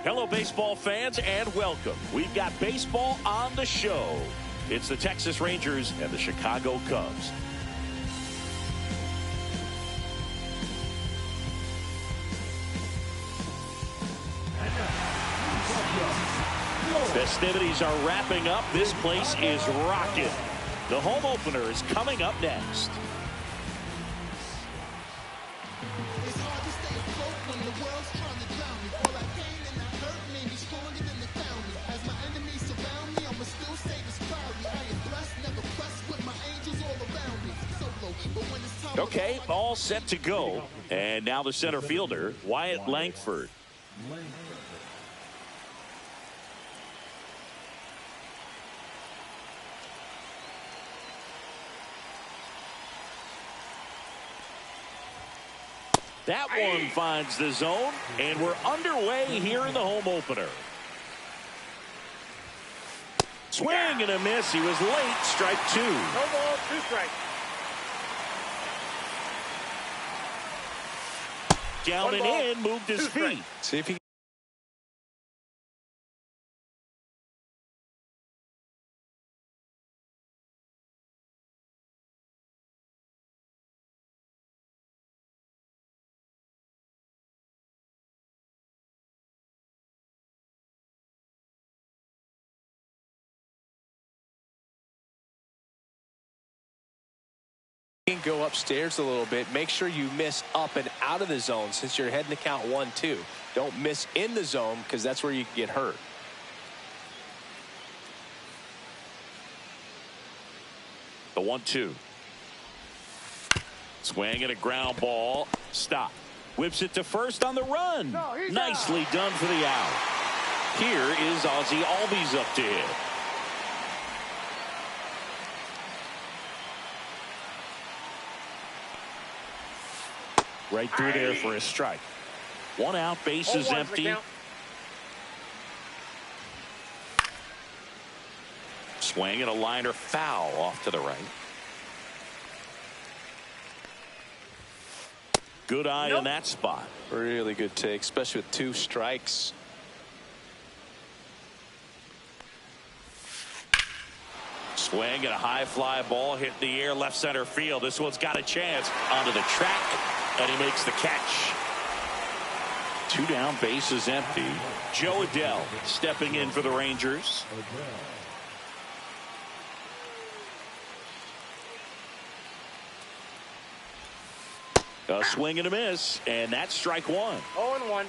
Hello, baseball fans, and welcome. We've got baseball on the show. It's the Texas Rangers and the Chicago Cubs. Festivities are wrapping up. This place is rocking. The home opener is coming up next. Okay, all set to go. And now the center fielder, Wyatt Langford. That one finds the zone, and we're underway here in the home opener. Swing and a miss. He was late. Strike two. No ball, 2 strikes. Down and in, moved his feet. See if he can go upstairs a little bit. Make sure you miss up and out of the zone since you're heading to count 1-2. Don't miss in the zone because that's where you can get hurt. The 1-2. Swing and a ground ball. Stop. Whips it to first on the run. Nicely done for the out. Here is Ozzie Albies up to hit. Right through there for a strike. One out, base is empty. Swing and a liner foul off to the right. Good eye in that spot. Really good take, especially with 2 strikes. Swing and a high fly ball hit in the air left center field. This one's got a chance onto the track, and he makes the catch. 2 down, base is empty. Joe Adell stepping in for the Rangers. A swing and a miss, and that's strike 1. 0-1.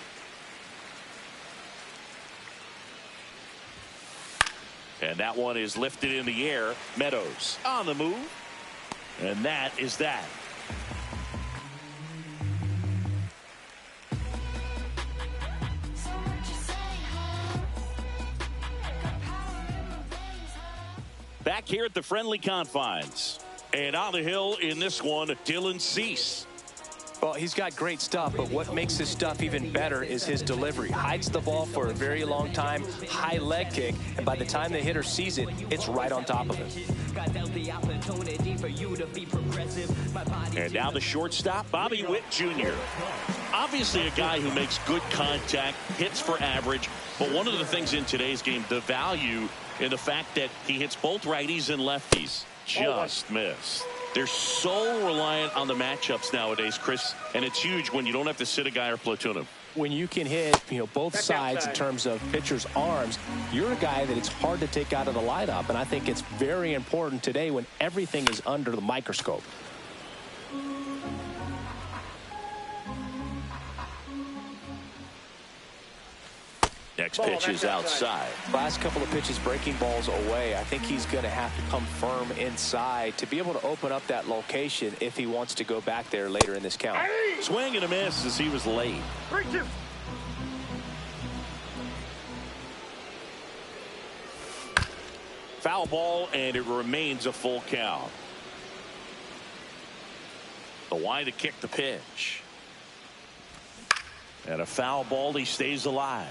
And that one is lifted in the air. Meadows on the move. And that is that. Back here at the friendly confines. And on the hill in this one, Dylan Cease. Well, he's got great stuff, but what makes his stuff even better is his delivery. Hides the ball for a very long time, high leg kick, and by the time the hitter sees it, it's right on top of him. And now the shortstop, Bobby Witt Jr. Obviously a guy who makes good contact, hits for average, but one of the things in today's game, the value in the fact that he hits both righties and lefties. Just missed. They're so reliant on the matchups nowadays, Chris, and it's huge when you don't have to sit a guy or platoon him. When you can hit, both sides in terms of pitchers' arms, you're a guy that it's hard to take out of the lineup, and I think it's very important today when everything is under the microscope. Next pitch is outside. Last couple of pitches breaking balls away. I think he's going to have to come firm inside to be able to open up that location if he wants to go back there later in this count. Swing and a miss as he was late. 3-2. Foul ball, and it remains a full count. The wide to kick the pitch. And a foul ball, he stays alive.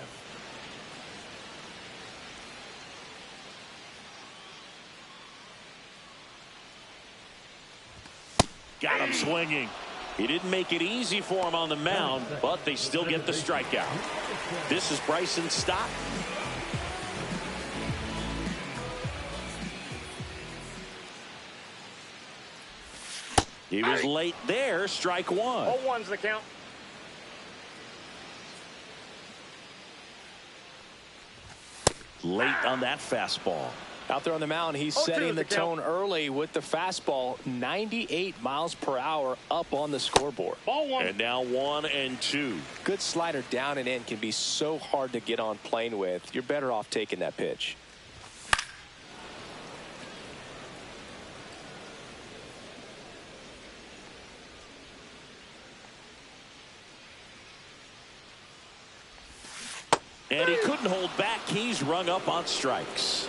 Got him swinging. He didn't make it easy for him on the mound, but they still get the strikeout. This is Bryson Stott. He was late there, strike one. 0-1's the count. Late on that fastball. Out there on the mound, he's setting the tone early with the fastball. 98 miles per hour up on the scoreboard. Ball one. And now 1-2. Good slider down and in can be so hard to get on plane with. You're better off taking that pitch. And he couldn't hold back. He's rung up on strikes.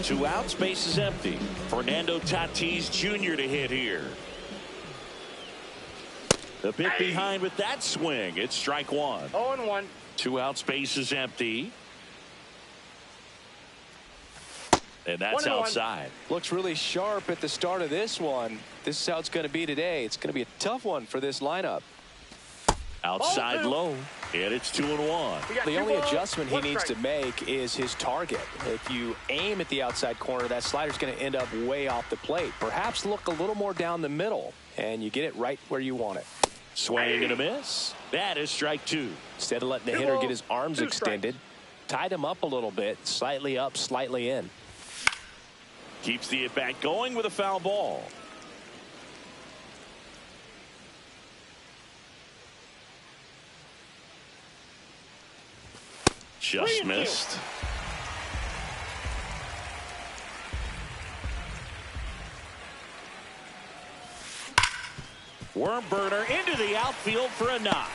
2 outs, base is empty. Fernando Tatis Jr. to hit here. A bit behind with that swing. It's strike one. 0-1. 2 outs, base is empty. And that's outside. Looks really sharp at the start of this one. This is how it's going to be today. It's going to be a tough one for this lineup. Outside low, and it's 2-1. The only adjustment he needs to make is his target. If you aim at the outside corner, that slider's going to end up way off the plate. Perhaps look a little more down the middle, and you get it right where you want it. Swing and a miss. That is strike two. Instead of letting the hitter get his arms extended, tied him up a little bit, slightly up, slightly in. Keeps the at-bat going with a foul ball. Just missed. Worm burner into the outfield for a knock.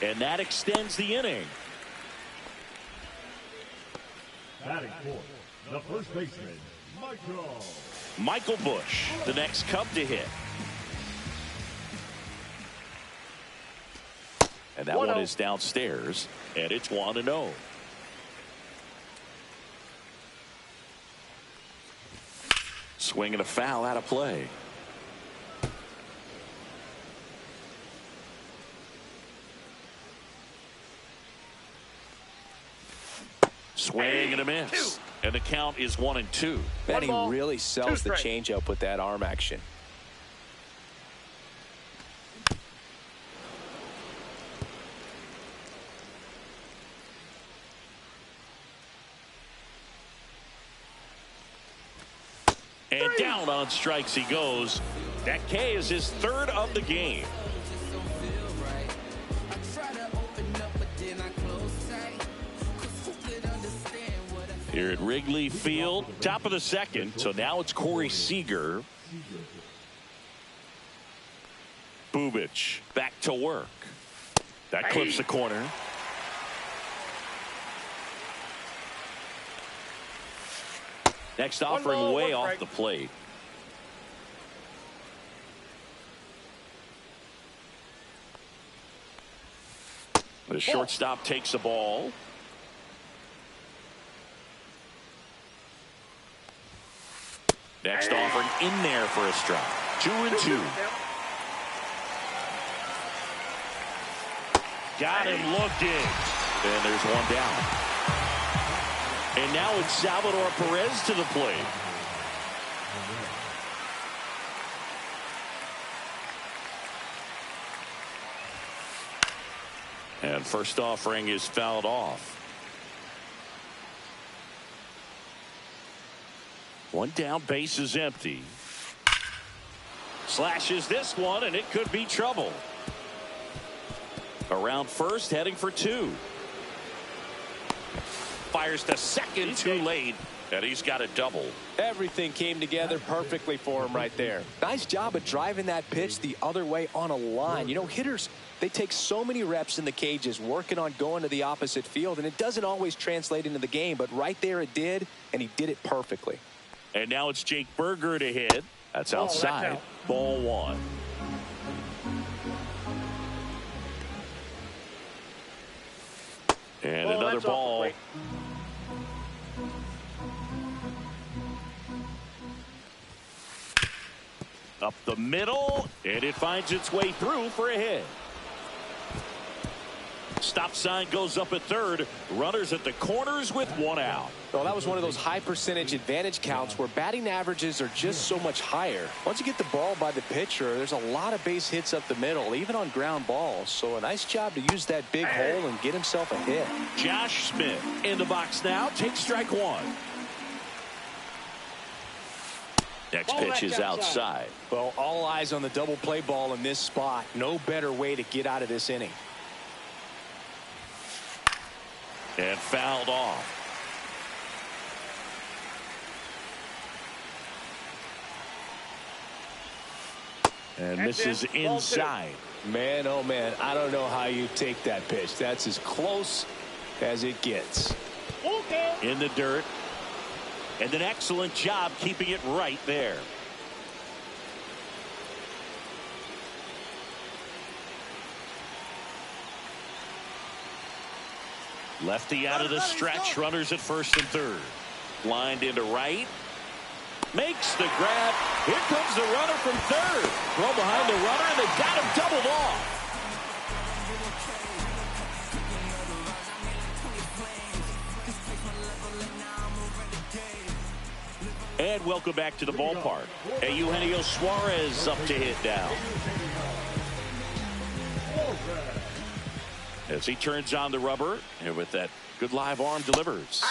And that extends the inning. Batting fourth, the first baseman, Michael Busch, the next Cub to hit. And that one is downstairs, and it's 1-0. Swing and a foul out of play. Swing and a miss. And the count is 1-2. And he really sells the changeup with that arm action. And down on strikes he goes. That K is his third of the game. Here at Wrigley Field, top of the second. So now it's Corey Seager. Bubic back to work. That clips the corner. Next offering way off the plate. The shortstop takes the ball. Next offering in there for a strike. 2-2. Got him looking. And there's one down. And now it's Salvador Perez to the plate. And first offering is fouled off. One down, base is empty. Slashes this one, and it could be trouble. Around first, heading for two. Fires to second, too late, and he's got a double. Everything came together perfectly for him right there. Nice job of driving that pitch the other way on a line. You know, hitters, they take so many reps in the cages working on going to the opposite field, and it doesn't always translate into the game, but right there it did, and he did it perfectly. And now it's Jake Burger to hit. That's outside. Ball one. And another ball. Up the middle, and it finds its way through for a hit. Stop sign goes up at third. Runners at the corners with one out. Well, that was one of those high percentage advantage counts where batting averages are just so much higher. Once you get the ball by the pitcher, there's a lot of base hits up the middle, even on ground balls. So a nice job to use that big hole and get himself a hit. Josh Smith in the box now. Takes strike one. Next pitch is outside. Well, all eyes on the double play ball in this spot. No better way to get out of this inning. And fouled off. And this is inside. Man, oh man, I don't know how you take that pitch. That's as close as it gets. In the dirt. And an excellent job keeping it right there. Lefty out of the stretch. Runners at first and third. Lined into right. Makes the grab. Here comes the runner from third. Throw behind the runner, and they've got him doubled off. And welcome back to the ballpark. Eugenio Suarez up to hit now. As he turns on the rubber, and with that good live arm delivers.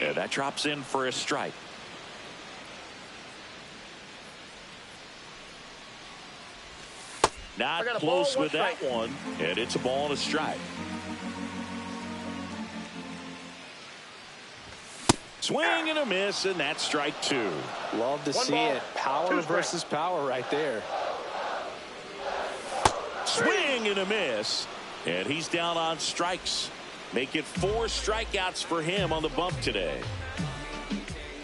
And that drops in for a strike. Not close with that one, and it's a ball and a strike. Swing and a miss, and that's strike two. Love to see it. Power versus power right there. Swing and a miss, and he's down on strikes. Make it 4 strikeouts for him on the bump today.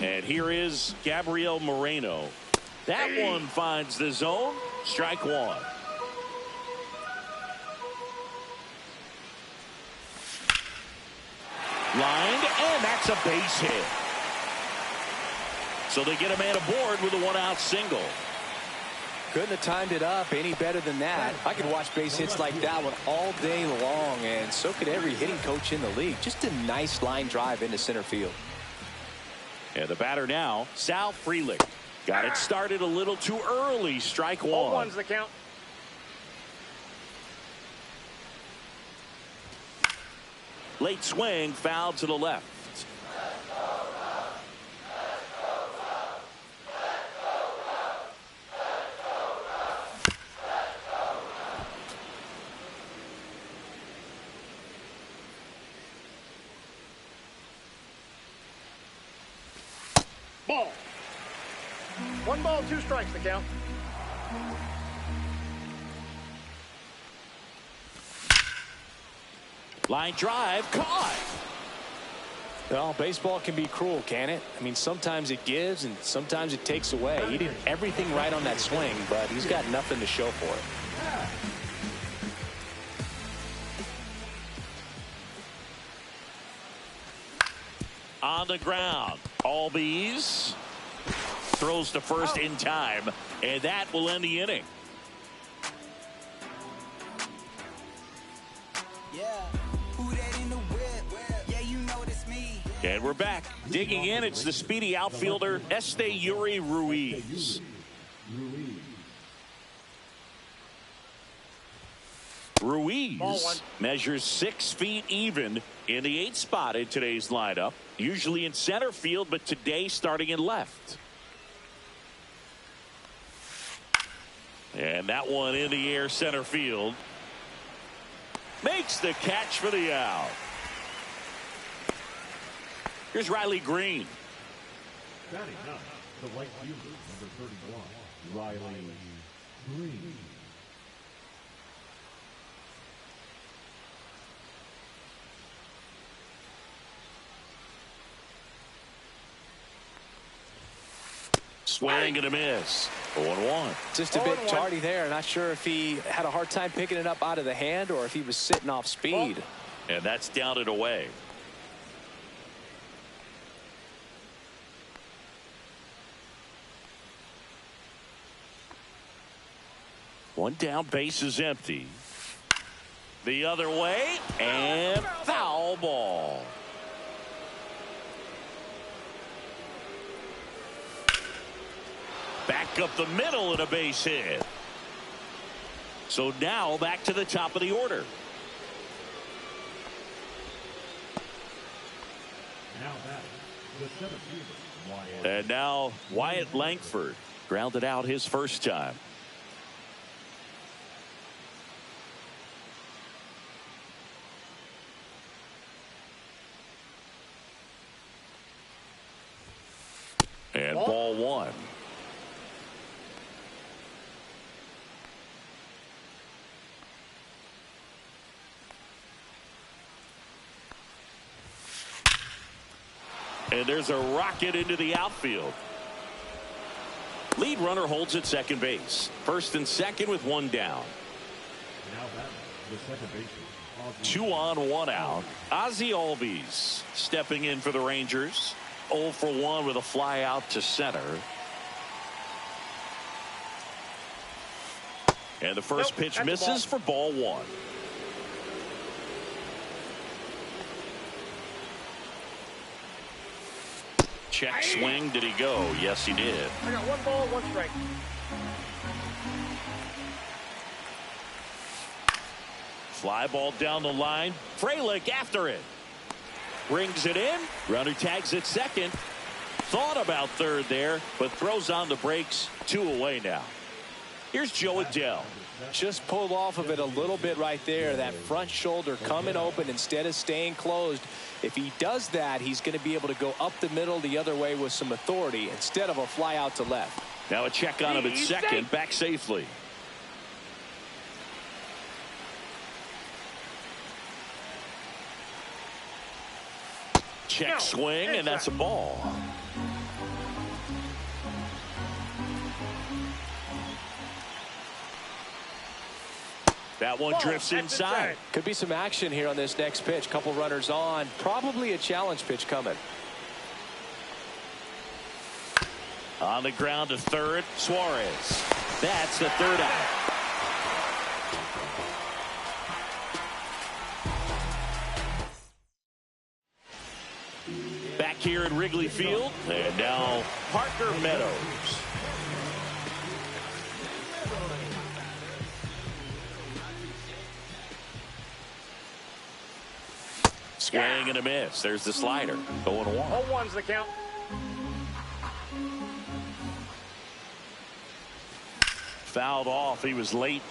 And here is Gabriel Moreno. That one finds the zone. Strike one. Lined, and that's a base hit. So they get a man aboard with a 1-out single. Couldn't have timed it up any better than that. I could watch base hits like that one all day long, and so could every hitting coach in the league. Just a nice line drive into center field. And the batter now, Sal Frelick. Got it started a little too early. Strike one. 0-1's the count. Late swing, foul to the left. Ball. 1 ball, 2 strikes the count. Line drive, caught. Well, baseball can be cruel, can it? I mean, sometimes it gives and sometimes it takes away. He did everything right on that swing, but he's got nothing to show for it. On the ground, Albies throws to first in time, and that will end the inning. And we're back. Digging in, it's the speedy outfielder, Esteury Ruiz. Ruiz measures 6 feet even in the 8th spot in today's lineup. Usually in center field, but today starting in left. And that one in the air center field. Makes the catch for the out. Here's Riley Green. Batting ninth, the right fielder, number 31, Riley Green. Swing and a miss. 0-1. Just a bit tardy there. Not sure if he had a hard time picking it up out of the hand or if he was sitting off speed. And that's down and away. One down, base is empty. The other way, and foul ball. Back up the middle and a base hit. So now back to the top of the order. Now batting, the seventh fielder, Wyatt. And now Wyatt Langford grounded out his first time. And ball one. And there's a rocket into the outfield. Lead runner holds at second base. First and second with one down. Now batting, the second baseman, Ozzie. 2 on, 1 out. Ozzie Albies stepping in for the Rangers. 0 for 1 with a fly out to center. And the first pitch misses for ball one. Check swing. Did he go? Yes, he did. I got 1 ball, 1 strike. Fly ball down the line. Frelick after it. Brings it in. Runner tags at second. Thought about third there, but throws on the brakes. 2 away now. Here's Joe Adell. Just pulled off of it a little bit right there. That front shoulder coming open instead of staying closed. If he does that, he's going to be able to go up the middle the other way with some authority instead of a fly out to left. Now a check on him at second. Back safely. Check swing, and that's a ball. That one drifts inside. Could be some action here on this next pitch. Couple runners on. Probably a challenge pitch coming. On the ground to third, Suarez. That's the third out. Back here at Wrigley Field, and now Parker Meadows. Swing and a miss. There's the slider. 0-1. 0-1's the count. Fouled off. He was late.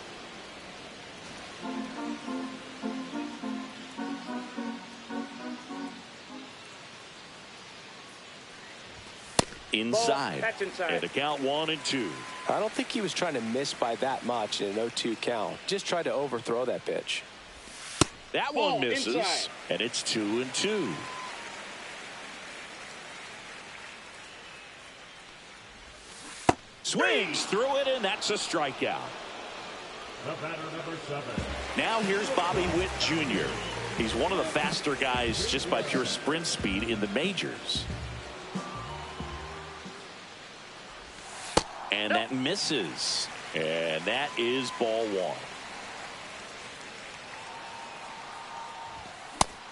Inside. That's inside. And a count 1-2. I don't think he was trying to miss by that much in an 0-2 count. Just tried to overthrow that pitch. That one misses. Inside. And it's 2-2. Swings through it, and that's a strikeout. The batter, number 7. Now here's Bobby Witt Jr. He's one of the faster guys just by pure sprint speed in the majors. And that misses. And that is ball one.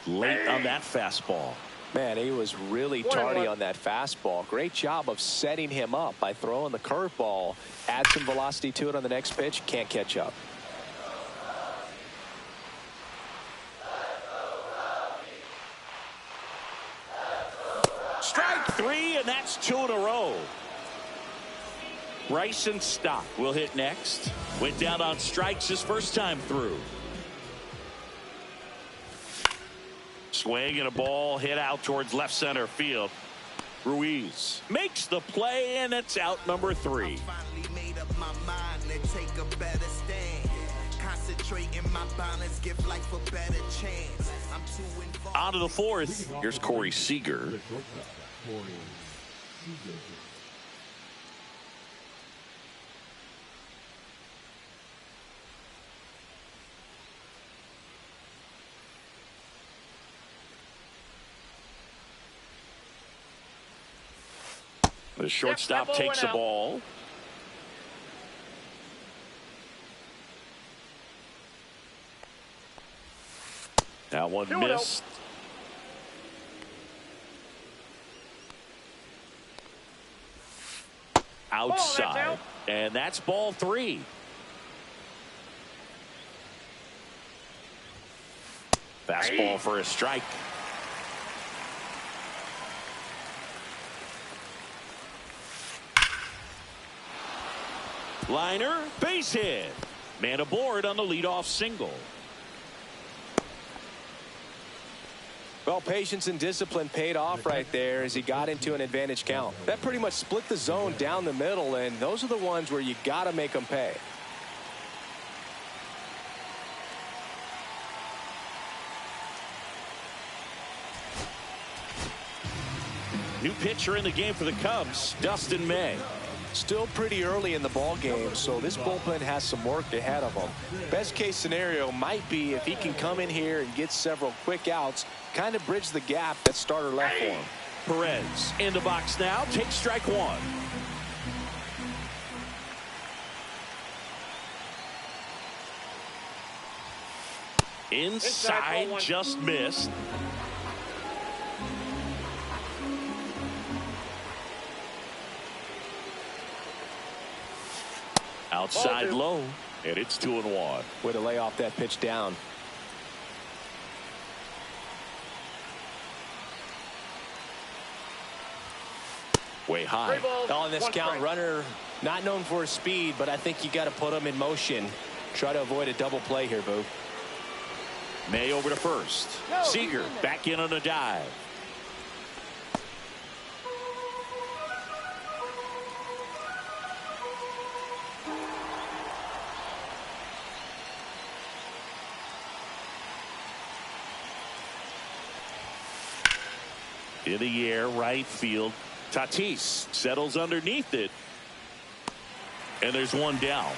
Late on that fastball. Man, he was really tardy on that fastball. Great job of setting him up by throwing the curveball. Add some velocity to it on the next pitch. Can't catch up. Strike 3, and that's 2 in a row. Bryson Stott will hit next. Went down on strikes his first time through. Swing and a ball hit out towards left center field. Ruiz makes the play, and it's out number 3. On to the 4th. Here's Corey Seager. The shortstop takes the ball. That one 2-0. missed. Outside. out. And that's ball 3. Fastball for a strike. Liner, base hit. Man aboard on the leadoff single. Well, patience and discipline paid off right there as he got into an advantage count. That pretty much split the zone down the middle, and those are the ones where you got to make them pay. New pitcher in the game for the Cubs, Dustin May. Still pretty early in the ball game, so this bullpen has some work ahead of them. Best case scenario might be if he can come in here and get several quick outs, kind of bridge the gap that starter left for him. Perez in the box now, takes strike 1. Inside, just missed. Outside low, and it's 2-1. Way to lay off that pitch down. Way high. On this count, runner not known for his speed, but I think you got to put him in motion. Try to avoid a double play here, Boo. May over to first. Seager back in on a dive. In the air, right field. Tatis settles underneath it. And there's one down.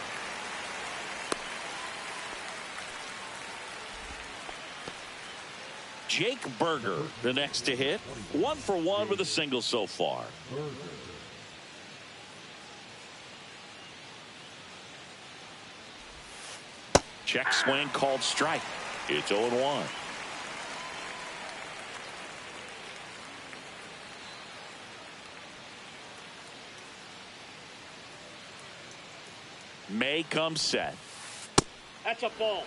Jake Burger, the next to hit. 1 for 1 with a single so far. Check swing called strike. It's 0-1. May comes set. That's a ball.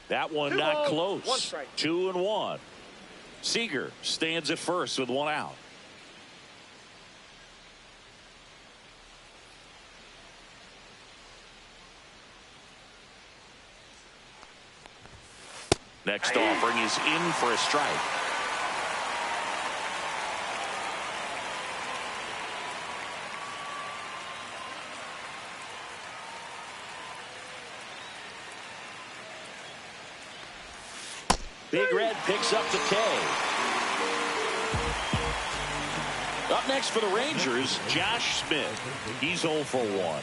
That one not close. 2-1. Seager stands at first with 1 out. Next offering is in for a strike. Big Red picks up the K. Up next for the Rangers, Josh Smith. He's 0 for 1.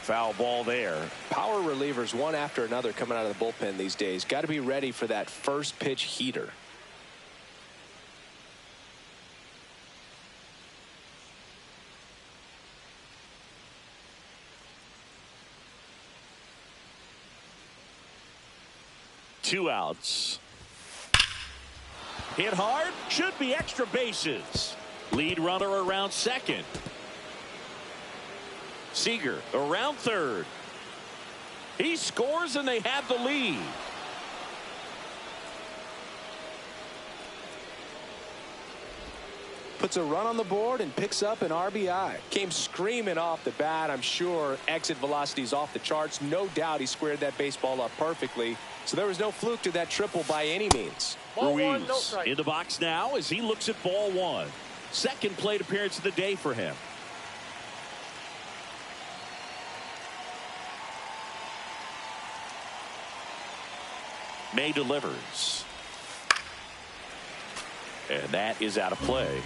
Foul ball there. Power relievers one after another coming out of the bullpen these days. Got to be ready for that first pitch heater. Two outs. Hit hard. Should be extra bases. Lead runner around second. Seager around third. He scores and they have the lead. Puts a run on the board and picks up an RBI. Came screaming off the bat. I'm sure exit velocity's off the charts. No doubt he squared that baseball up perfectly. So there was no fluke to that triple by any means. Ruiz in the box now as he looks at ball one. Second plate appearance of the day for him. May delivers. And that is out of play.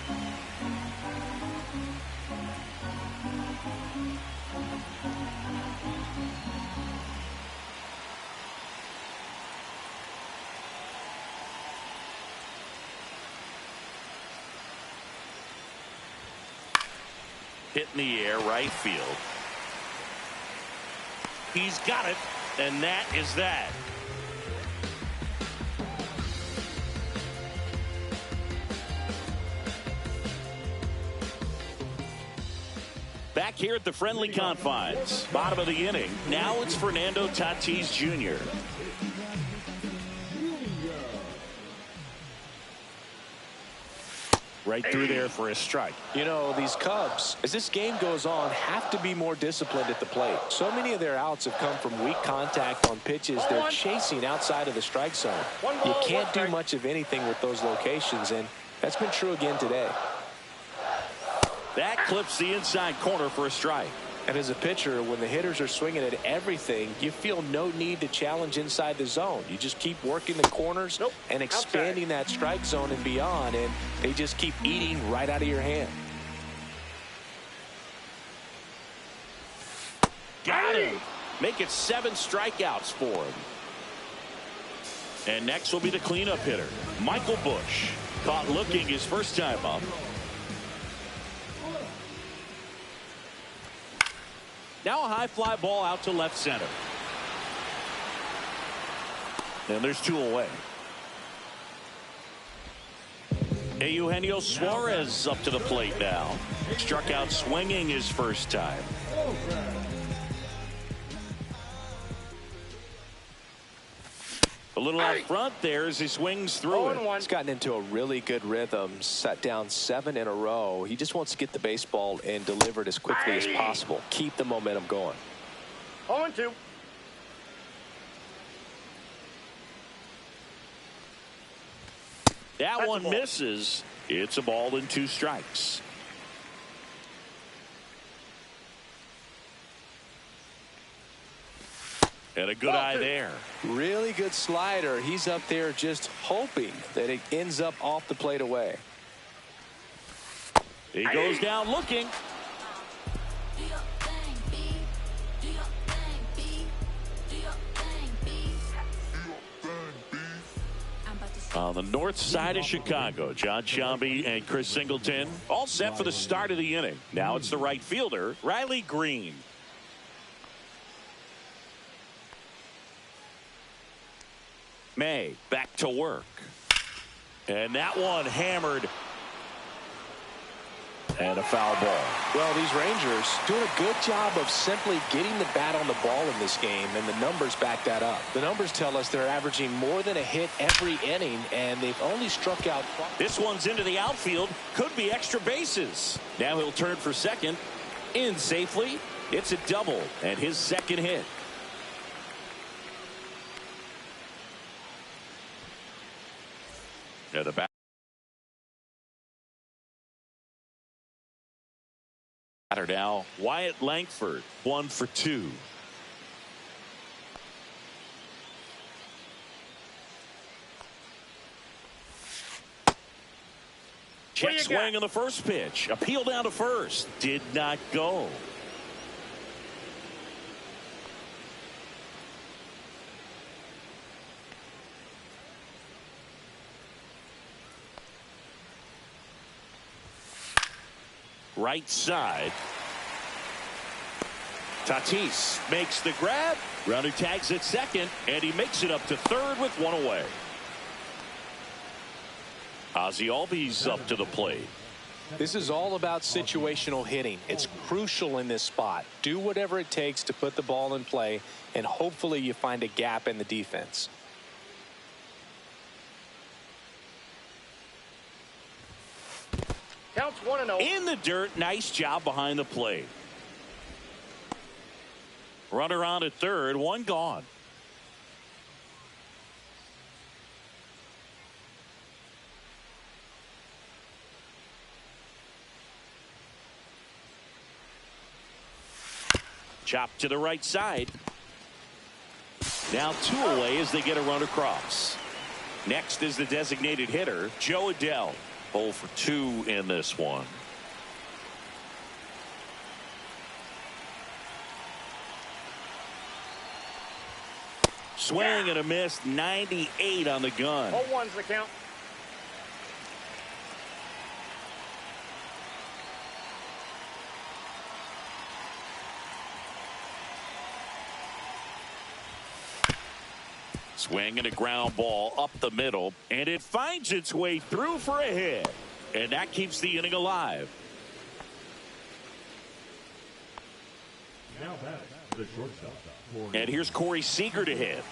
Hit in the air, right field. He's got it, and that is that. Back here at the friendly confines, bottom of the inning. Now it's Fernando Tatis Jr. Right through there for a strike. You know, these Cubs, as this game goes on, have to be more disciplined at the plate. So many of their outs have come from weak contact on pitches they're chasing outside of the strike zone. You can't do much of anything with those locations, and that's been true again today. That clips the inside corner for a strike. And as a pitcher, when the hitters are swinging at everything, you feel no need to challenge inside the zone. You just keep working the corners and expanding that strike zone and beyond, and they just keep eating right out of your hand. Got him. Make it 7 strikeouts for him. And next will be the cleanup hitter, Michael Busch. Caught looking his first time up. Now a high fly ball out to left center. And there's 2 away. Eugenio Suarez up to the plate now. Struck out swinging his first time. A little out front there as he swings through it. He's gotten into a really good rhythm, set down 7 in a row. He just wants to get the baseball and deliver it as quickly as possible. Keep the momentum going. 0-2. That one misses. It's a ball and 2 strikes. And a good eye there. Really good slider. He's up there just hoping that it ends up off the plate away. He goes down looking. On the north side of Chicago, John Sciambi and Chris Singleton all set for the start of the inning. Now it's the right fielder, Riley Green. May back to work. And that one hammered. And a foul ball. Well, these Rangers doing a good job of simply getting the bat on the ball in this game, and the numbers back that up. The numbers tell us they're averaging more than a hit every inning, and they've only struck out. This one's into the outfield. Could be extra bases. Now he'll turn for second. In safely. It's a double and his second hit. At the batter now, Wyatt Langford, 1 for 2. Check swing on the first pitch. Appeal down to first. Did not go. Right side. Tatis makes the grab. Runner tags at second, and he makes it up to third with 1 away. Ozzie Albies up to the plate. This is all about situational hitting. It's crucial in this spot. Do whatever it takes to put the ball in play, and hopefully you find a gap in the defense. Counts 1-0. In the dirt, nice job behind the plate. Runner on at third, 1 gone. Chop to the right side. Now 2 away as they get a run across. Next is the designated hitter, Joe Adell. 0 for 2 in this one. Swing and a miss. 98 on the gun. 0-1's the count. Swing and a ground ball up the middle, and it finds its way through for a hit, and that keeps the inning alive. Now back to the shortstop. And here's Corey Seager to hit.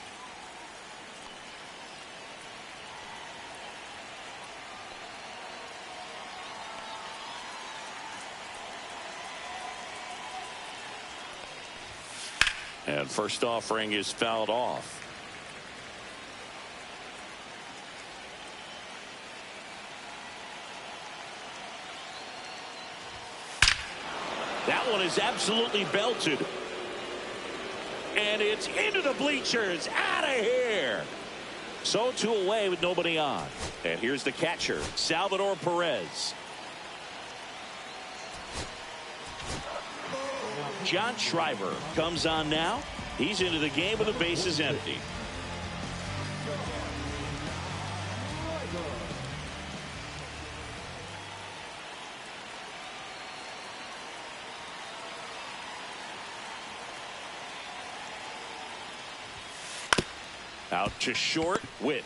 And first offering is fouled off. That one is absolutely belted. And it's into the bleachers. Out of here. So 2 away with nobody on. And here's the catcher, Salvador Perez. John Schreiber comes on now. He's into the game with the bases empty. Out to short, Witt.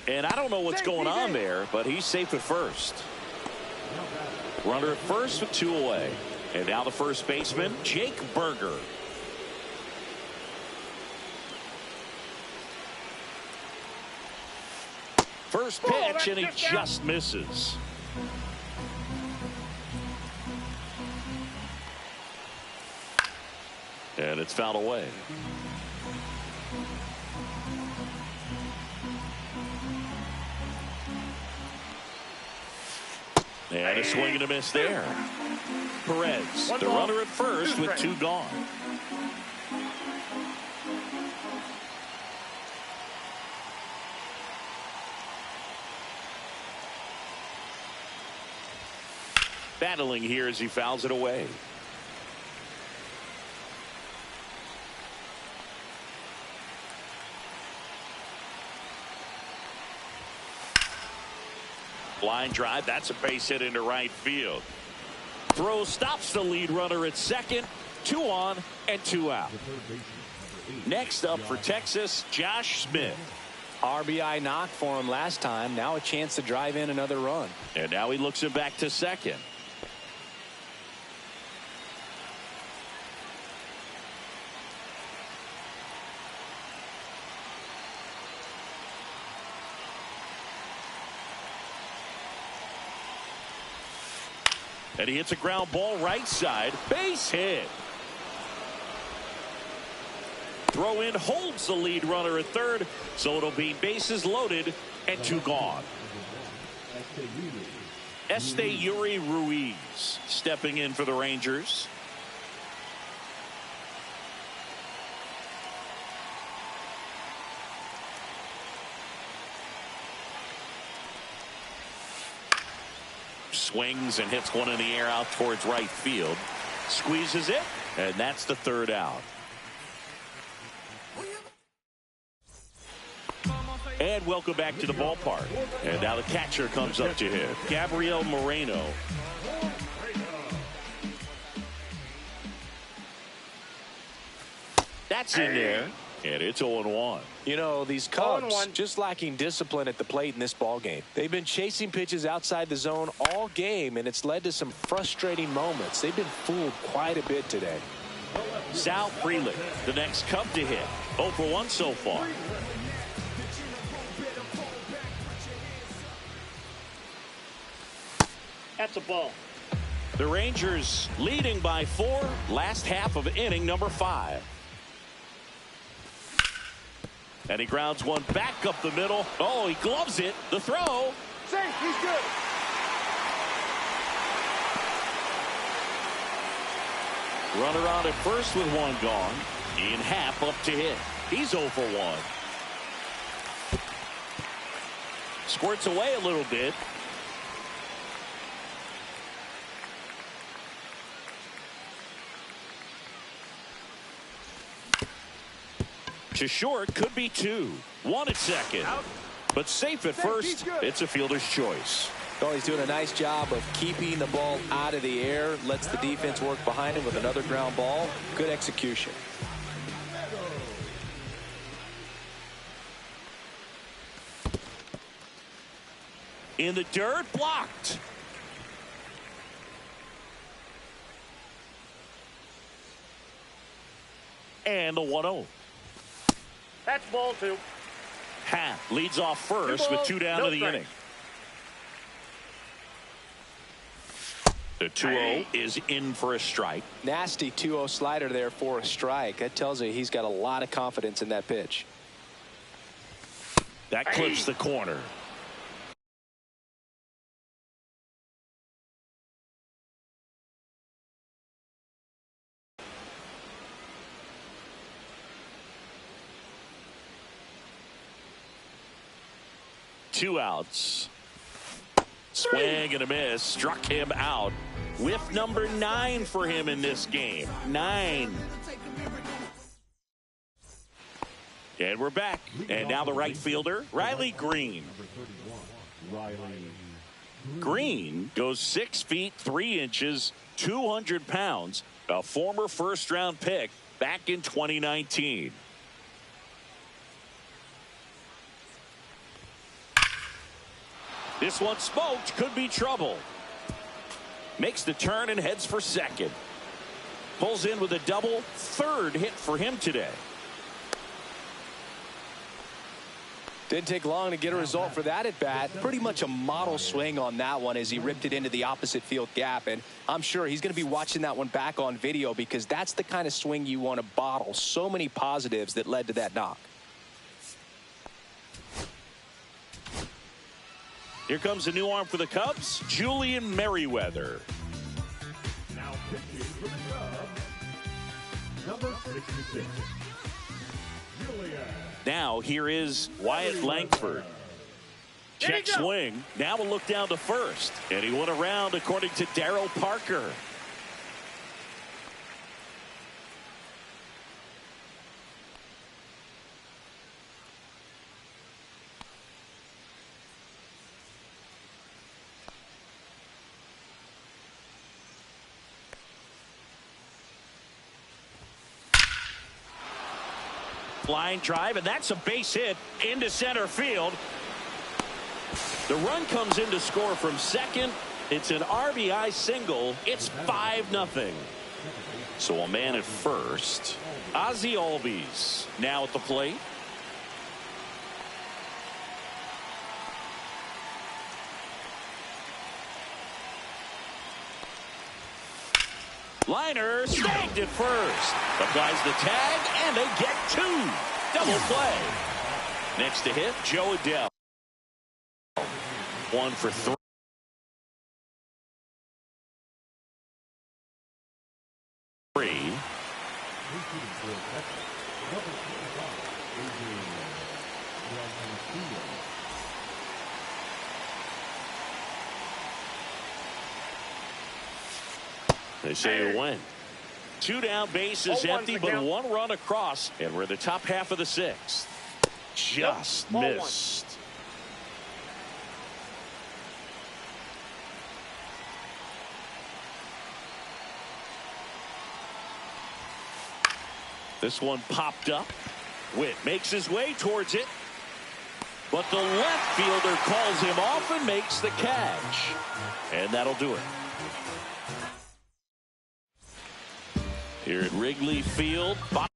And I don't know what's going on there, but he's safe at first. Runner at first with 2 away. And now the first baseman, Jake Burger. First pitch, and he just misses. And it's fouled away. And a swing and a miss there. Perez, the runner at first with 2 gone. Battling here as he fouls it away. Line drive, that's a base hit into right field. Throw stops the lead runner at second. 2 on and 2 out. Next up for Texas, Josh Smith. RBI knock for him last time. Now a chance to drive in another run. And now he looks it back to second. And he hits a ground ball right side. Base hit. Throw in holds the lead runner at third. So it'll be bases loaded and 2 gone. Esteury Ruiz stepping in for the Rangers. Swings and hits one in the air out towards right field. Squeezes it, and that's the 3rd out. And welcome back to the ballpark. And now the catcher comes up to hit, Gabriel Moreno. That's in there, and it's 0-1. You know, these Cubs just lacking discipline at the plate in this ball game. They've been chasing pitches outside the zone all game, and it's led to some frustrating moments. They've been fooled quite a bit today. Sal Frelick, the next Cub to hit. 0 for 1 so far. That's a ball. The Rangers leading by 4, last half of inning number 5. And he grounds one back up the middle. Oh, he gloves it. The throw. Safe. He's good. Runner on at first with 1 gone. In half up to hit. He's 0 for 1. Squirts away a little bit. To short, could be two. One at second. Out. But safe at first. It's a fielder's choice. Oh, he's doing a nice job of keeping the ball out of the air. Lets the defense work behind him with another ground ball. Good execution. In the dirt, blocked. And the 1-0. That's ball two. Happ leads off first with 2 down to the inning. The 2-0 is in for a strike. Nasty 2-0 slider there for a strike. That tells you he's got a lot of confidence in that pitch. That clips the corner. Two outs. Swing and a miss. Struck him out. Whiff number 9 for him in this game. 9. And we're back. And now the right fielder, Riley Greene. Greene goes 6 feet 3 inches, 200 pounds. A former first-round pick back in 2019. This one smoked, could be trouble. Makes the turn and heads for second. Pulls in with a double, 3rd hit for him today. Didn't take long to get a result for that at bat. Pretty much a model swing on that one as he ripped it into the opposite field gap. And I'm sure he's going to be watching that one back on video because that's the kind of swing you want to bottle. So many positives that led to that knock. Here comes a new arm for the Cubs, Julian Merryweather. Now pitching for the Cubs, number 66, Julian. Now here is Wyatt Langford. Check swing. Now we'll look down to first. And he went around according to Darryl Parker. Line drive, and that's a base hit into center field. The run comes in to score from second. It's an RBI single. It's 5-0. So a man at first. Ozzie Albies now at the plate. Liner snagged at first. Applies the tag, and they get 2. Double play. Next to hit, Joe Adell. 1 for 3. They say you win. 2 down, bases empty, but 1 run across, and we're in the top half of the 6th. Just missed. This one popped up. Witt makes his way towards it, but the left fielder calls him off and makes the catch, and that'll do it. Here at Wrigley Field. Bottom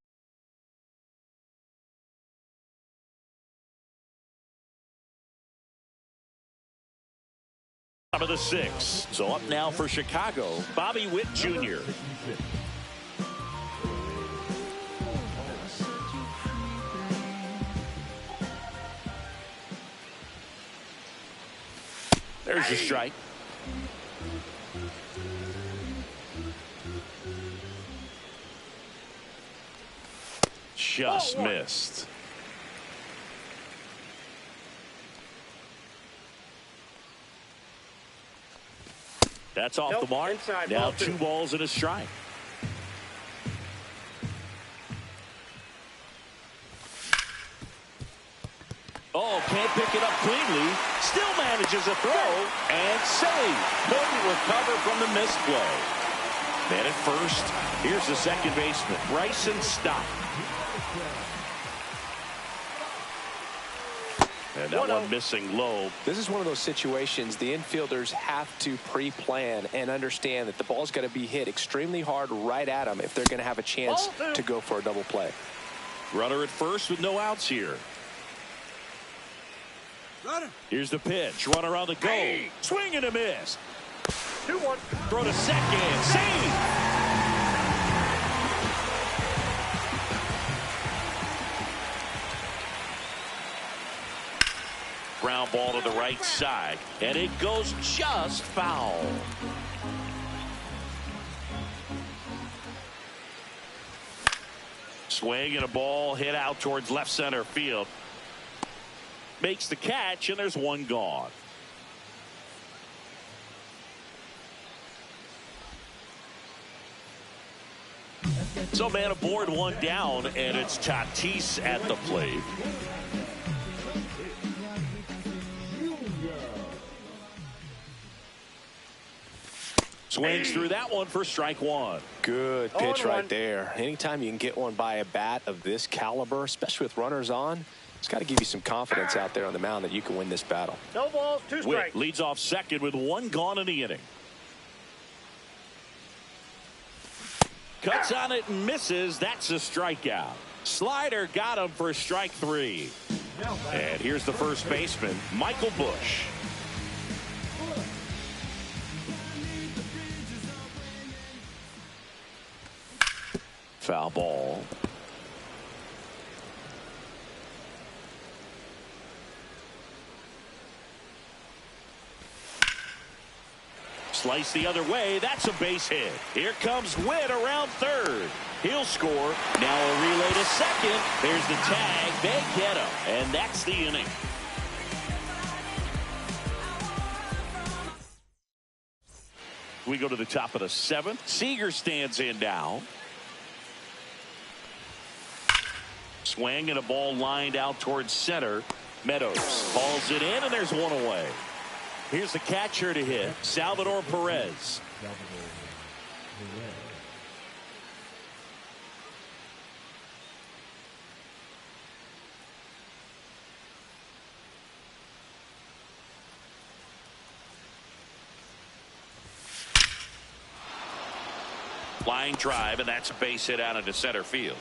of the 6th. So up now for Chicago, Bobby Witt Jr. There's your strike. Just missed. That's off the mark. Inside, now ball 2 balls and a strike. Oh, can't pick it up cleanly. Still manages a throw and save. Couldn't recover from the missed play. Man at first. Here's the second baseman, Bryson Stott. And that one missing low. This is one of those situations the infielders have to pre-plan and understand that the ball's got to be hit extremely hard right at them if they're going to have a chance to go for a double play. Runner at first with no outs here. Here's the pitch. Runner on the go. Swing and a miss. 2-1. Throw to second. Save. Ground ball to the right side, and it goes just foul. Swing and a ball hit out towards left center field. Makes the catch, and there's one gone. So man aboard, one down, and it's Tatis at the plate. Swings through that one for strike one. Good pitch right there. Anytime you can get one by a bat of this caliber, especially with runners on, it's got to give you some confidence out there on the mound that you can win this battle. No balls, 2 strikes. Witt leads off second with 1 gone in the inning. Cuts on it and misses. That's a strikeout. Slider got him for strike 3. And here's the first baseman, Michael Busch. Foul ball. Slice the other way. That's a base hit. Here comes Witt around third. He'll score. Now a relay to second. There's the tag. They get him. And that's the inning. We go to the top of the 7th. Seager stands in now. Swing and a ball lined out towards center. Meadows hauls it in, and there's one away. Here's the catcher to hit, Salvador Perez. Line drive, and that's a base hit out into center field.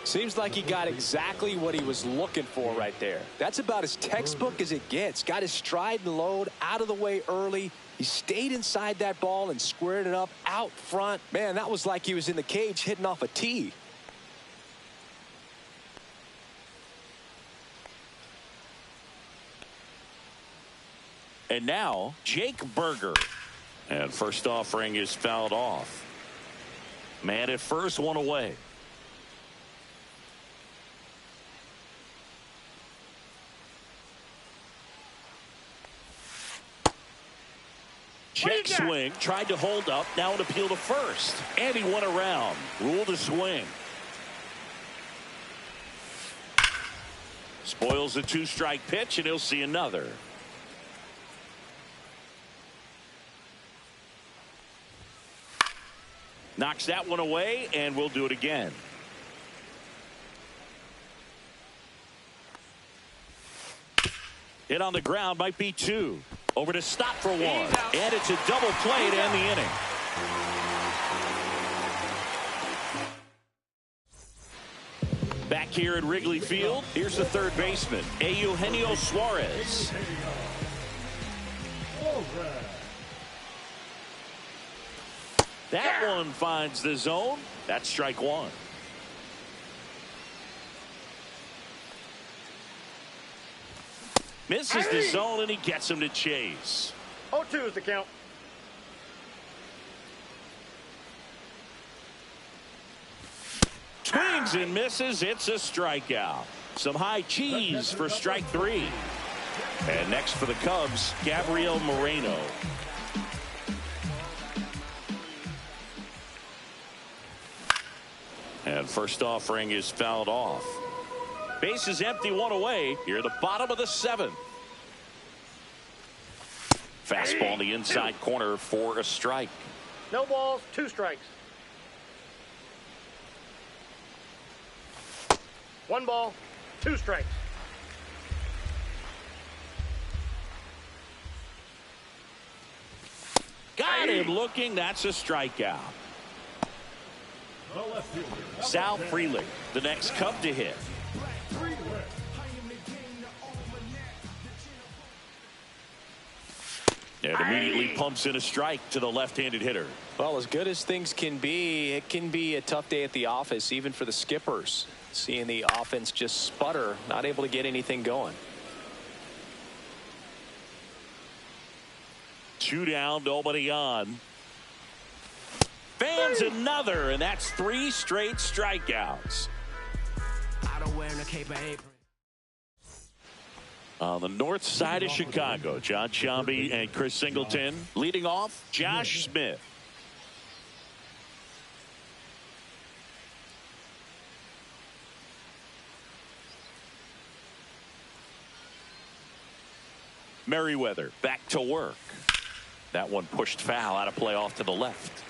Seems like he got exactly what he was looking for right there. That's about as textbook as it gets. Got his stride and load out of the way early. He stayed inside that ball and squared it up out front. Man, that was like he was in the cage hitting off a tee. And now Jake Burger. And first offering is fouled off. Man at first, one away. Check swing, tried to hold up, now an appeal to first. And he went around. Rule to swing. Spoils the 2-strike pitch, and he'll see another. Knocks that one away, and we'll do it again. Hit on the ground, might be 2. Over to Stott for 1. And it's a double play to end the inning. Back here at Wrigley Field, here's the third baseman, Eugenio Suarez. That one finds the zone. That's strike 1. Misses the zone, and he gets him to chase. 0-2 is the count. Swings and misses. It's a strikeout. Some high cheese for strike 3. And next for the Cubs, Gabriel Moreno. And first offering is fouled off. Base is empty, one away. Here at the bottom of the 7th. Fastball in the inside corner for a strike. No balls, 2 strikes. 1 ball, 2 strikes. Got him looking. That's a strikeout. Sal Frelick, the next Cub to hit. And immediately pumps in a strike to the left-handed hitter. Well, as good as things can be, it can be a tough day at the office, even for the skippers. Seeing the offense just sputter, not able to get anything going. 2 down, nobody on. Fans another, and that's 3 straight strikeouts. On the north side of Chicago, John Sciambi and Chris Singleton. Leading off, Josh Smith. Merriweather back to work. That one pushed foul, out of play off to the left.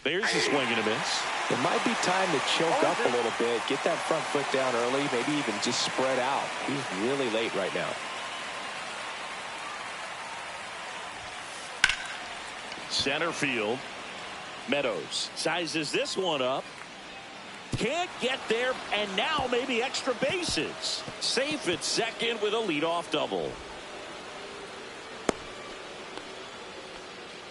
There's a swing and a miss. It might be time to choke up a little bit, get that front foot down early, maybe even just spread out. He's really late right now. Center field. Meadows sizes this one up. Can't get there, and now maybe extra bases. Safe at second with a leadoff double.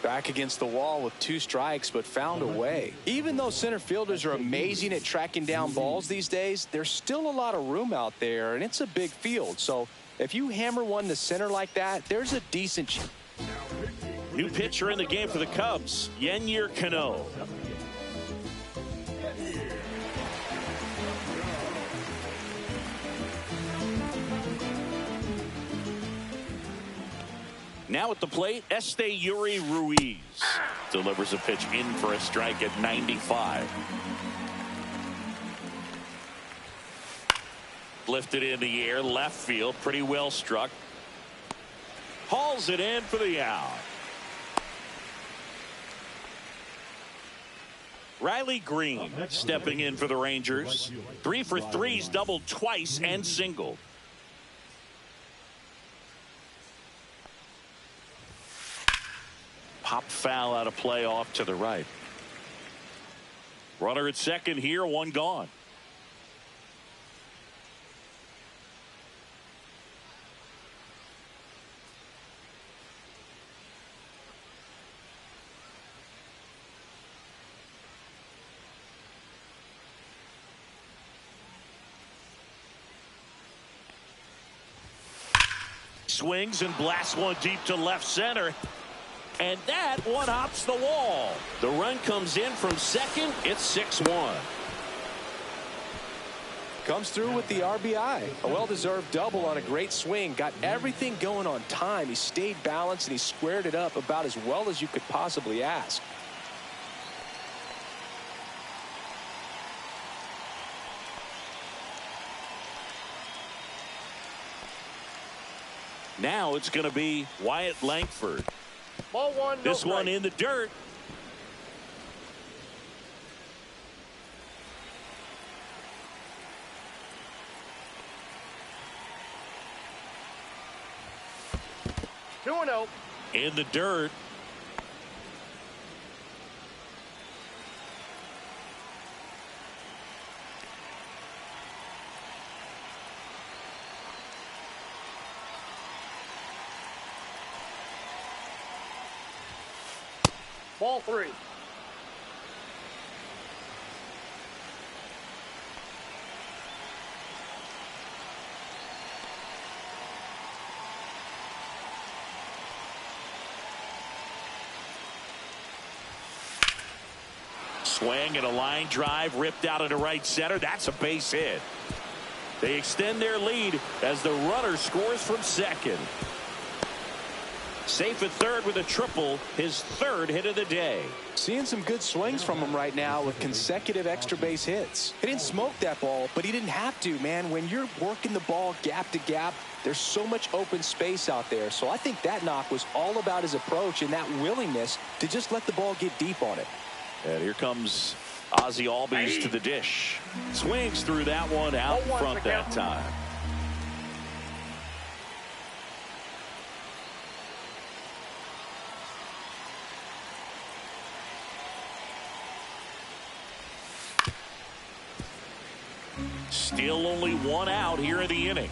Back against the wall with 2 strikes, but found a way. Even though center fielders are amazing at tracking down balls these days, there's still a lot of room out there, and it's a big field. So if you hammer one to center like that, there's a decent chance. New pitcher in the game for the Cubs, Yennier Cano. Now at the plate, Esteury Ruiz delivers a pitch in for a strike at 95. Lifted in the air, left field, pretty well struck. Hauls it in for the out. Riley Green stepping in for the Rangers. 3 for 3's doubled twice and singled. Pop foul, out of play off to the right. Runner at second here, 1 gone. Swings and blasts one deep to left center. And that one hops the wall. The run comes in from second. It's 6-1. Comes through with the RBI. A well-deserved double on a great swing. Got everything going on time. He stayed balanced and he squared it up about as well as you could possibly ask. Now it's going to be Wyatt Langford. Ball 1, no This strike. one in the dirt. Two and 0. In the dirt. Ball 3. Swing and a line drive ripped out into right center. That's a base hit. They extend their lead as the runner scores from second. Safe at third with a triple, his third hit of the day. Seeing some good swings from him right now with consecutive extra base hits. He didn't smoke that ball, but he didn't have to, man. When you're working the ball gap to gap, there's so much open space out there. So I think that knock was all about his approach and that willingness to just let the ball get deep on it. And here comes Ozzie Albies to the dish. Swings through that one out front that time. Still only one out here in the inning.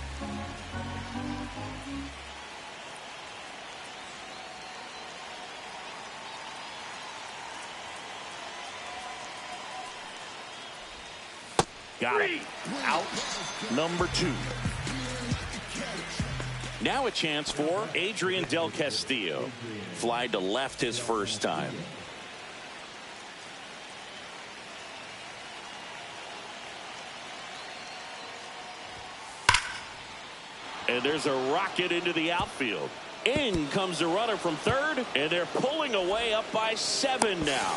Got it. Out number 2. Now a chance for Adrian Del Castillo. Fly to left his first time. And there's a rocket into the outfield. In comes the runner from third, and they're pulling away up by 7 now.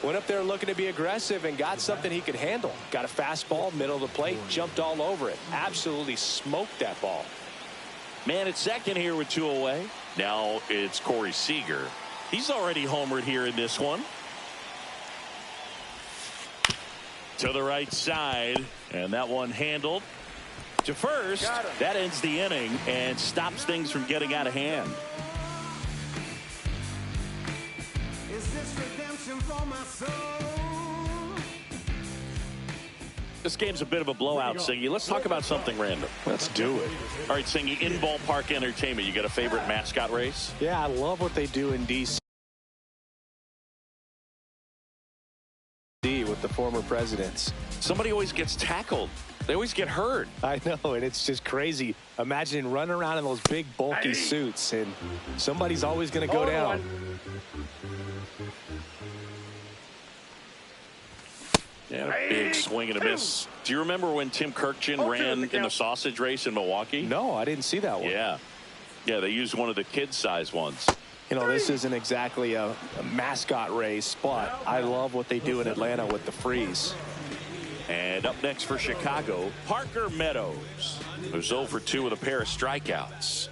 Went up there looking to be aggressive and got something he could handle. Got a fastball, middle of the plate, jumped all over it. Absolutely smoked that ball. Man at second here with 2 away. Now it's Corey Seager. He's already homered here in this one. To the right side, and that one handled to first. That ends the inning and stops things from getting out of hand. Is this redemption for my soul? This game's a bit of a blowout, Singy. Let's talk about something random. Let's do it. All right, Singy, in ballpark entertainment, you got a favorite mascot race? Yeah, I love what they do in D.C. with the former presidents. Somebody always gets tackled. They always get hurt. I know, and it's just crazy. Imagine running around in those big, bulky suits, and somebody's always going to go down. Yeah, big swing and a miss. Do you remember when Tim Kirkjian ran in the sausage race in Milwaukee? No, I didn't see that one. Yeah, they used one of the kid-size ones. You know, this isn't exactly a mascot race, but I love what they do in Atlanta with the freeze. And up next for Chicago, Parker Meadows, who's 0 for 2 with a pair of strikeouts.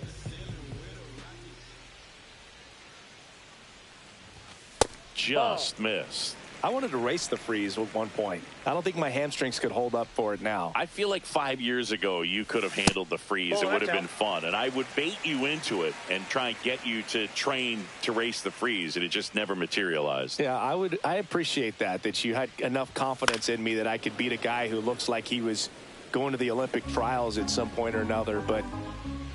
Just missed. I wanted to race the freeze at one point. I don't think my hamstrings could hold up for it now. I feel like 5 years ago you could have handled the freeze. It would have been fun, and I would bait you into it and try and get you to train to race the freeze, and it just never materialized. Yeah, I appreciate that you had enough confidence in me that I could beat a guy who looks like he was going to the Olympic trials at some point or another. But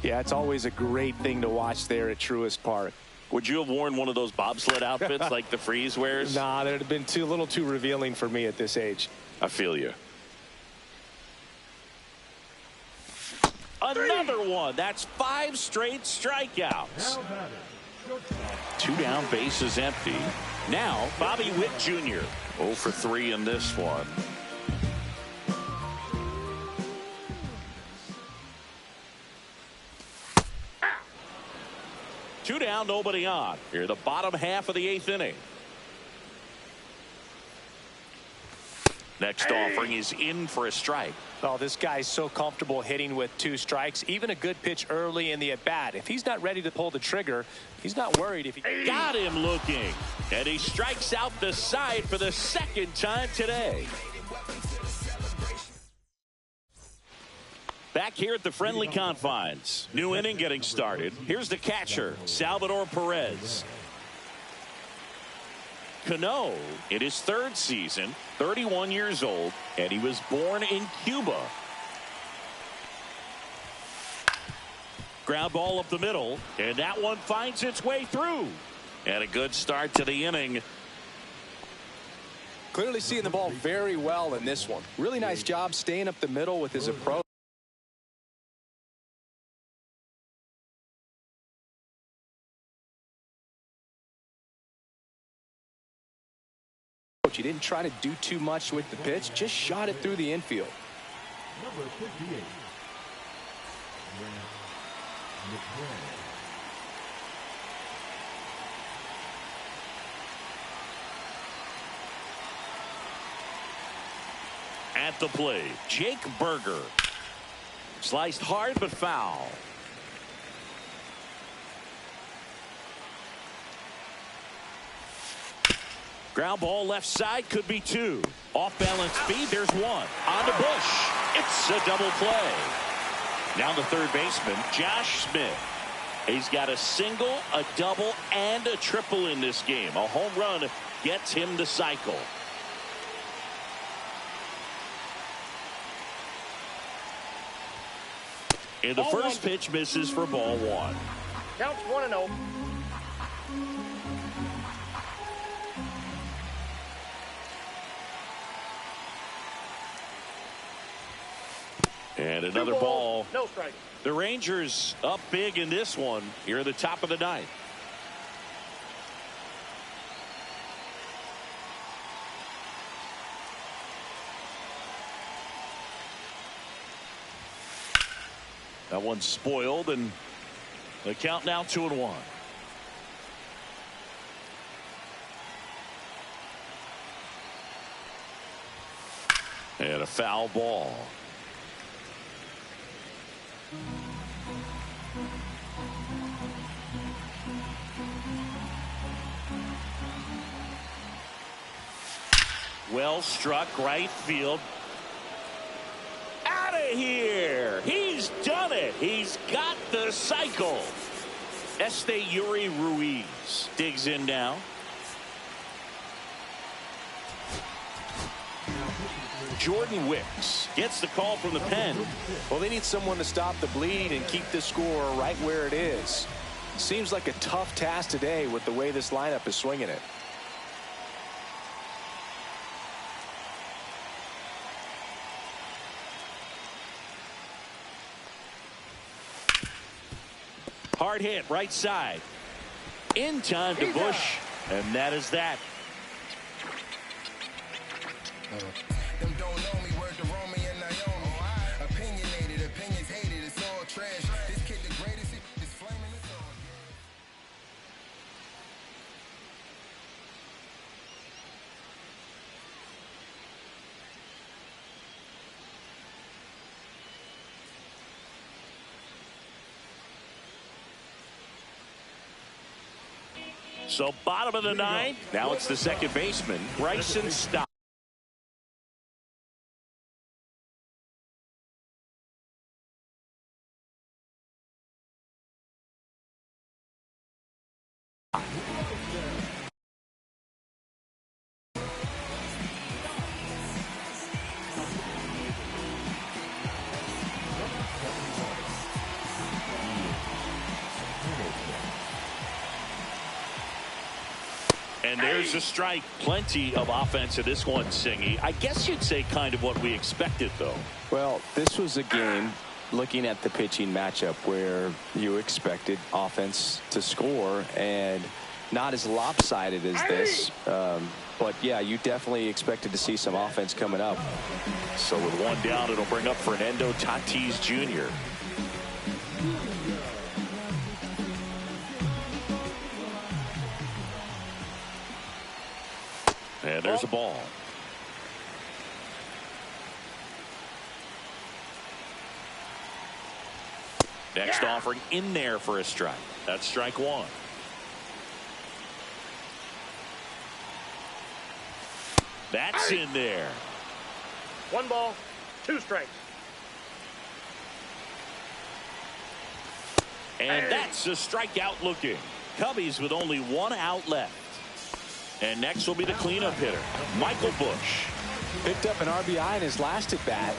yeah, it's always a great thing to watch there at Truist Park. Would you have worn one of those bobsled outfits like the freeze wears? Nah, that would have been a little too revealing for me at this age. I feel you. Another one. That's 5 straight strikeouts. 2 down, bases empty. Now, Bobby Witt Jr. 0 for 3 in this one. Two down, nobody on. Here, the bottom half of the 8th inning. Next offering is in for a strike. Oh, this guy's so comfortable hitting with 2 strikes. Even a good pitch early in the at-bat. If he's not ready to pull the trigger, he's not worried if he got him looking. And he strikes out the side for the 2nd time today. Back here at the friendly confines. New inning getting started. Here's the catcher, Salvador Perez. Cano in his 3rd season, 31 years old, and he was born in Cuba. Ground ball up the middle, and that one finds its way through. And a good start to the inning. Clearly seeing the ball very well in this one. Really nice job staying up the middle with his approach. He didn't try to do too much with the pitch, just shot it through the infield. Number 58. Grant McBride. At the plate, Jake Burger. Sliced hard but foul. Ground ball left side, could be two. Off balance speed, there's one. On to Bush. It's a double play. Now the third baseman, Josh Smith. He's got a single, a double, and a triple in this game. A home run gets him the cycle. And the first pitch misses for ball one. Counts 1-0. And another ball. No strike. The Rangers up big in this one here at the top of the ninth. That one's spoiled, and the count now 2-1. And a foul ball. Well struck, right field. Out of here. He's done it. He's got the cycle. Esteury Ruiz digs in now. Jordan Wicks gets the call from the pen. Well, they need someone to stop the bleed and keep the score right where it is. Seems like a tough task today with the way this lineup is swinging it. Hard hit, right side. In time to Bush, and that is that. Them don't know me, word to Romy and Naomi. Opinionated, opinions hated, it's all trash. This kid the greatest, is flaming the soul. So bottom of the ninth. Now it's the second baseman, Bryson Stott. And there's a strike. Plenty of offense in this one, Singy. I guess you'd say kind of what we expected, though. Well, this was a game, looking at the pitching matchup, where you expected offense to score, and not as lopsided as this. But, yeah, you definitely expected to see some offense coming up. So with one down, it'll bring up Fernando Tatis Jr. And there's a ball. Next offering in there for a strike. That's strike one. That's in there. 1 ball, 2 strikes. And that's a strikeout looking. Cubbies with only 1 out left. And next will be the cleanup hitter, Michael Bush. Picked up an RBI in his last at bat.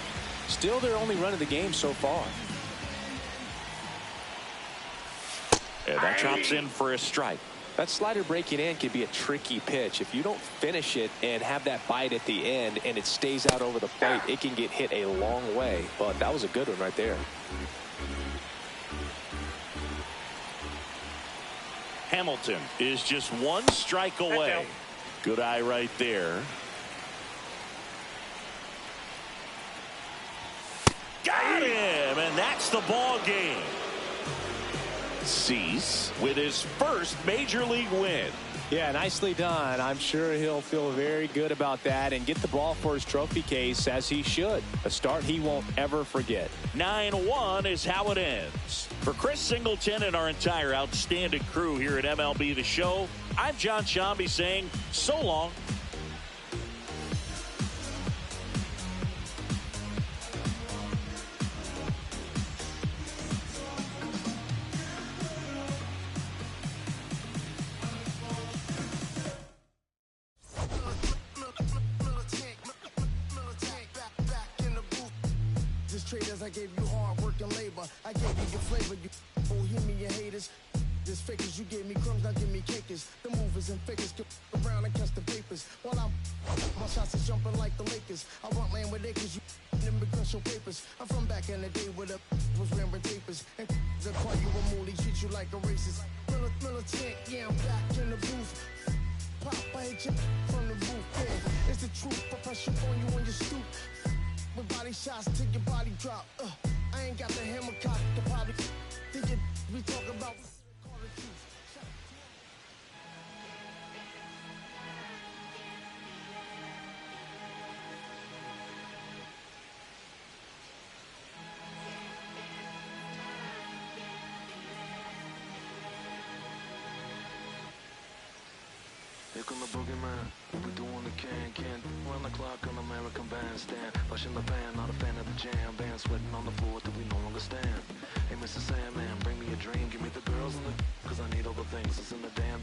Still their only run of the game so far. And that drops in for a strike. That slider breaking in can be a tricky pitch. If you don't finish it and have that bite at the end and it stays out over the plate, it can get hit a long way. But that was a good one right there. Hamilton is just 1 strike away. Good eye right there. Got him, and that's the ball game. Cease with his first major league win. Yeah, nicely done. I'm sure he'll feel very good about that and get the ball for his trophy case, as he should. A start he won't ever forget. 9-1 is how it ends. For Chris Singleton and our entire outstanding crew here at MLB The Show, I'm John Shambi saying so long. Traders, I gave you hard work and labor. I gave you your flavor, you bohemian haters. This fakers, you gave me crumbs, now give me cakers. The movers and fakers get around and catch the papers. While my shots is jumping like the Lakers. I want land with acres, you immigrants show papers. I'm from back in the day where the was wearing papers. And they call you a moolie, treat you like a racist. Militant, yeah, I'm back in the booth. Pop, I hit you from the roof, yeah. It's the truth, but pressure on you when you stoop. With body shots till your body drop. I ain't got the hammer cock to probably think it. We talk about call the truth. Here come the boogeyman, we doing the can run the clock on American Bandstand. Pushing the band, not a fan of the jam. Band sweating on the floor till we no longer stand. Hey Mr. Sandman, bring me a dream, give me the girls and the cause I need all the things. It's in the damn,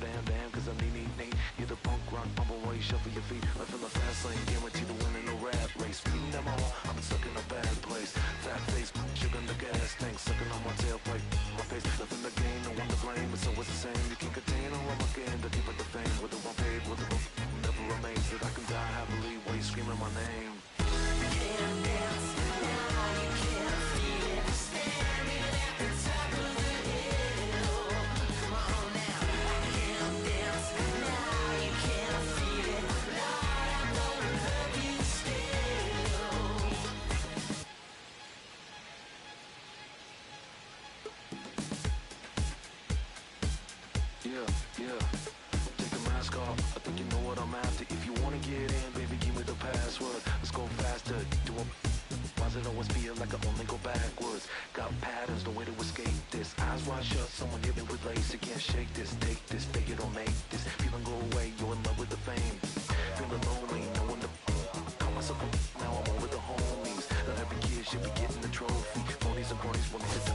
cause I need. You're the punk rock, bumble while you shuffle your feet. Life in the fast lane, guarantee to win in no rat race. Feeding them all, I've been stuck in a bad place. Fat face, sugar in the gas tank, sucking on my tailpipe. My face, nothing to gain, no one to blame, but so it's the same. You can't contain all of my game to keep it the fame. Whether I'm paid, whether I'm never remains that I can die happily while you screaming my name. Yeah. Take the mask off. I think you know what I'm after. If you wanna get in, baby, give me the password. Let's go faster. Why does it always feel like I only go backwards? Got patterns, no way to escape this. Eyes wide shut, someone hit me with lace. You can't shake this, take this, fake it or make this. Feeling go away, you're in love with the fame. Feeling lonely, no one to call myself now I'm over the homies. Not every kid should be getting the trophy. Phonies and bronies want me to